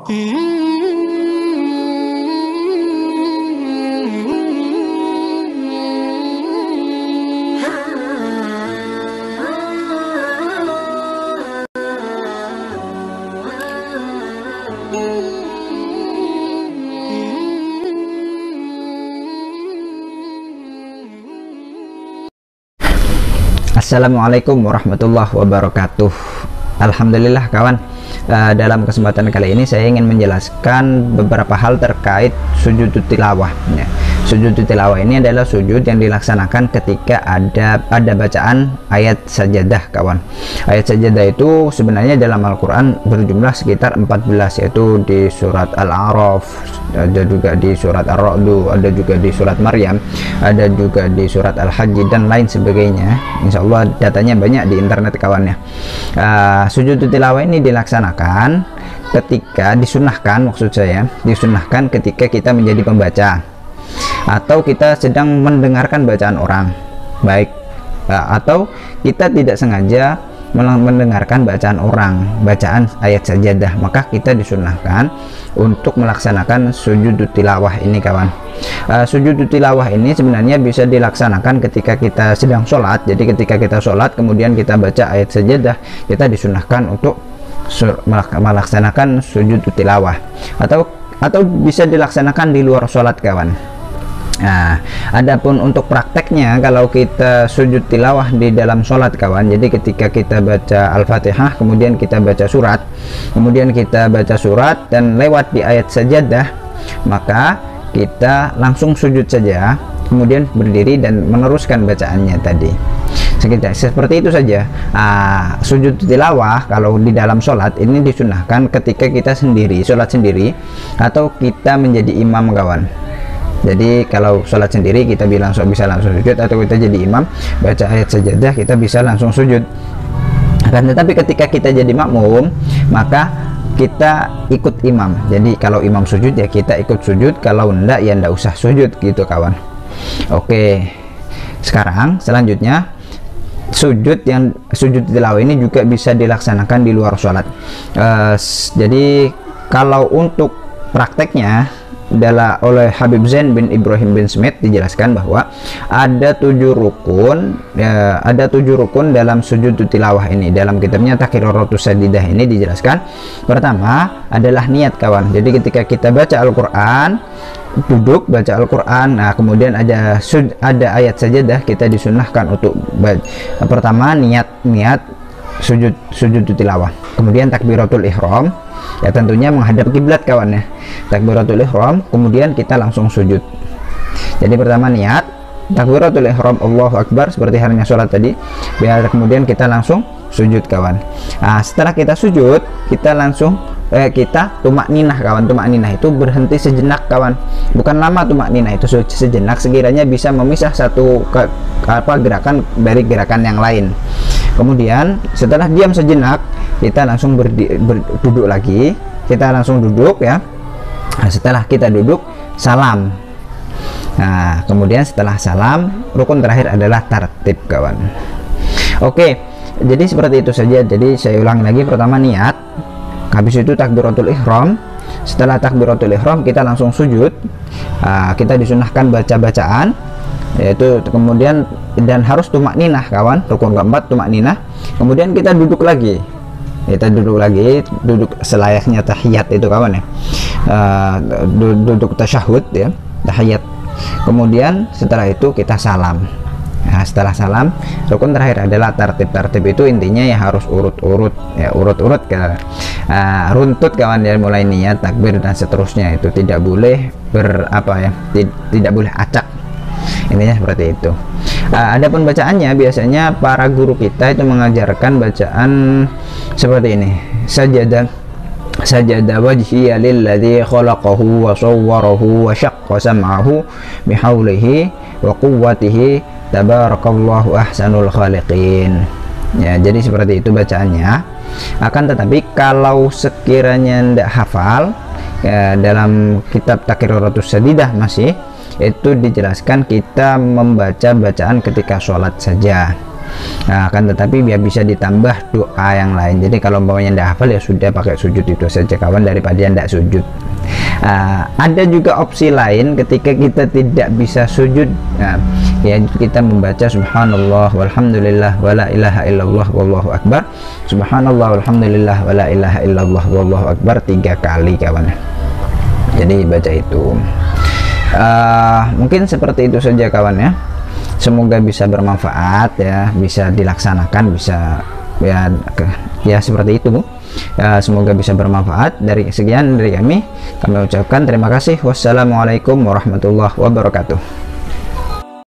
Assalamualaikum warahmatullahi wabarakatuh. Alhamdulillah kawan, dalam kesempatan kali ini saya ingin menjelaskan beberapa hal terkait sujud tilawah ya. Sujud tilawah ini adalah sujud yang dilaksanakan ketika ada bacaan ayat sajadah kawan. Ayat sajadah itu sebenarnya dalam Al-Quran berjumlah sekitar 14, yaitu di surat Al-A'raf, ada juga di surat Ar-Ra'd, ada juga di surat Maryam, ada juga di surat Al-Hajj dan lain sebagainya. Insya Allah datanya banyak di internet kawannya. Sujud tilawah ini dilaksanakan ketika disunahkan, maksud saya disunahkan ketika kita menjadi pembaca atau kita sedang mendengarkan bacaan orang, baik atau kita tidak sengaja mendengarkan bacaan orang, bacaan ayat sajadah, maka kita disunahkan untuk melaksanakan sujud tilawah ini kawan. Sujud tilawah ini sebenarnya bisa dilaksanakan ketika kita sedang sholat. Jadi ketika kita sholat kemudian kita baca ayat sajadah, kita disunahkan untuk melaksanakan sujud tilawah, atau bisa dilaksanakan di luar sholat kawan. Nah, adapun untuk prakteknya kalau kita sujud tilawah di dalam sholat kawan, jadi ketika kita baca Al-Fatihah, kemudian kita baca surat, kemudian kita baca surat dan lewat di ayat sajadah, maka kita langsung sujud saja, kemudian berdiri dan meneruskan bacaannya tadi. Seperti itu saja. Sujud tilawah kalau di dalam sholat ini disunahkan ketika kita sendiri, sholat sendiri, atau kita menjadi imam kawan. Jadi kalau sholat sendiri kita bisa langsung sujud, atau kita jadi imam baca ayat sajadah kita bisa langsung sujud. Tetapi ketika kita jadi makmum maka kita ikut imam. Jadi kalau imam sujud ya kita ikut sujud, kalau enggak ya enggak usah sujud gitu kawan. Oke, sekarang selanjutnya sujud tilawah ini juga bisa dilaksanakan di luar sholat. Jadi kalau untuk prakteknya oleh Habib Zain bin Ibrahim bin Smith dijelaskan bahwa ada 7 rukun dalam sujud tilawah ini. Dalam kitabnya Taqriratus Sadidah ini dijelaskan, pertama adalah niat kawan. Jadi ketika kita baca Al-Quran, duduk baca Al-Quran, nah kemudian ada ayat sajadah, kita disunahkan untuk pertama niat sujud tilawah, kemudian takbiratul ihram, ya tentunya menghadap kiblat kawan ya, takbiratul ihram, kemudian kita langsung sujud. Jadi pertama niat takbiratul ihram, Allahu Akbar, seperti halnya sholat tadi, biar kemudian kita langsung sujud kawan. Setelah kita sujud kita langsung kita tumak ninah kawan. Tumak ninah itu berhenti sejenak kawan, bukan lama. Tumak ninah itu sejenak, sekiranya bisa memisah satu gerakan dari gerakan yang lain. Kemudian setelah diam sejenak kita langsung duduk lagi, kita langsung duduk ya. Setelah kita duduk salam. Nah kemudian setelah salam rukun terakhir adalah tartib kawan. Oke, jadi seperti itu saja. Jadi saya ulang lagi, pertama niat, habis itu takbiratul ihram, setelah takbiratul ihram kita langsung sujud. Kita disunahkan baca bacaan, yaitu kemudian dan harus tumak ninah kawan. Rukun keempat tumak ninah, kemudian kita duduk lagi, duduk selayaknya tahiyat itu kawan ya. Duduk tasyahud ya, tahiyat. Kemudian setelah itu kita salam. Nah, setelah salam rukun terakhir adalah tartib. Tartib itu intinya ya harus urut-urut ya, urut-urut runtut kawan ya, mulai niat, takbir dan seterusnya. Itu tidak boleh tidak boleh acak, intinya seperti itu. Adapun bacaannya biasanya para guru kita itu mengajarkan bacaan seperti ini: sajada wajhiya lilladzi khalaqahu wa sawwarahu wa syaqqa sam'ahu bihaulihi wa quwwatihi tabarakallahu ahsanul khaliqin. Ya, jadi seperti itu bacaannya. Akan tetapi kalau sekiranya tidak hafal ya, dalam kitab Taqriratus Sadidah masih itu dijelaskan kita membaca bacaan ketika sholat saja. Akan tetapi biar bisa ditambah doa yang lain. Jadi kalau umpamanya tidak hafal ya sudah pakai sujud itu saja kawan, daripada tidak sujud. Ada juga opsi lain ketika kita tidak bisa sujud, ya kita membaca subhanallah walhamdulillah wala ilaha illallah wallahu akbar, subhanallah walhamdulillah wala ilaha illallah wallahu akbar 3 kali kawan. Jadi baca itu. Mungkin seperti itu saja kawan ya. Semoga bisa bermanfaat ya, bisa dilaksanakan, bisa ya seperti itu Bu. Semoga bisa bermanfaat. Sekian dari kami ucapkan terima kasih. Wassalamualaikum warahmatullahi wabarakatuh.